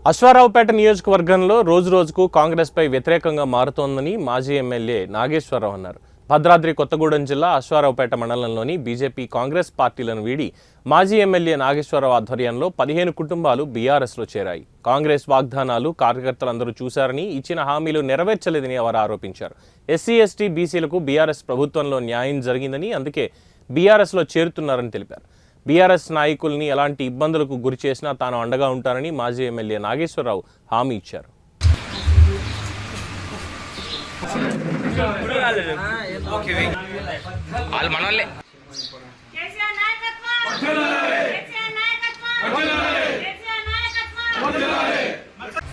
అశ్వారావుపేట నియోజకవర్గంలో రోజురోజుకు కాంగ్రెస్పై వ్యతిరేకంగా మారుతోందని మాజీ ఎమ్మెల్యే నాగేశ్వరరావు అన్నారు. భద్రాద్రి కొత్తగూడెం జిల్లా అశ్వారావుపేట మండలంలోని బీజేపీ కాంగ్రెస్ పార్టీలను వీడి మాజీ ఎమ్మెల్యే నాగేశ్వరరావు ఆధ్వర్యంలో 15 కుటుంబాలు బీఆర్ఎస్లో చేరాయి. కాంగ్రెస్ వాగ్దానాలు కార్యకర్తలందరూ చూశారని, ఇచ్చిన హామీలు నెరవేర్చలేదని వారు ఆరోపించారు. ఎస్సీ ఎస్టీ బీసీలకు బీఆర్ఎస్ ప్రభుత్వంలో న్యాయం జరిగిందని, అందుకే బీఆర్ఎస్లో చేరుతున్నారని తెలిపారు. బీఆర్ఎస్ నాయకుల్ని ఎలాంటి ఇబ్బందులకు గురి చేసినా తాను అండగా ఉంటానని మాజీ ఎమ్మెల్యే నాగేశ్వరరావు హామీ ఇచ్చారు.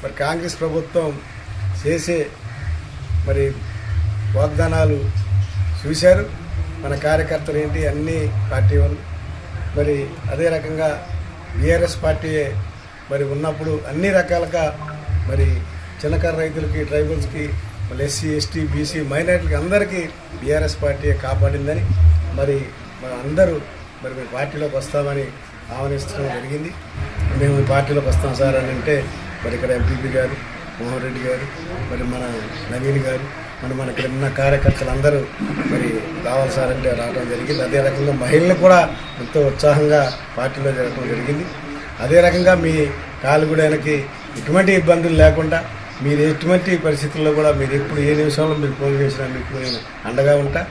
మరి కాంగ్రెస్ ప్రభుత్వం చేసే వాగ్దానాలు చూశారు మన కార్యకర్తలు ఏంటి అన్ని పార్టీ వాళ్ళు. అదే రకంగా బీఆర్ఎస్ పార్టీ ఉన్నప్పుడు అన్ని రకాలుగా చిన్నకారు రైతులకి, ట్రైబల్స్కి, ఎస్సీ ఎస్టీ బీసీ మైనారిటీలకి అందరికీ బీఆర్ఎస్ పార్టీ కాపాడిందని అందరూ మీ పార్టీలోకి వస్తామని ఆహ్వానించడం జరిగింది. మేము ఈ పార్టీలోకి వస్తాం సార్ అని అంటే ఇక్కడ ఎంపీపీ గారు, మోహన్ రెడ్డి గారు, మన నవీన్ గారు, మన ఇక్కడ ఉన్న కార్యకర్తలు అందరూ రావాలి సార్ అంటే రావడం జరిగింది. అదే రకంగా మహిళలు కూడా ఎంతో ఉత్సాహంగా పార్టీలో జరగడం జరిగింది. అదే రకంగా మీ కాలుగుడానికి ఎటువంటి ఇబ్బందులు లేకుండా మీరు ఎటువంటి పరిస్థితుల్లో కూడా మీరు ఎప్పుడు ఏ నిమిషంలో మీరు ఫోన్ చేసినా మీకు నేను అండగా ఉంటా.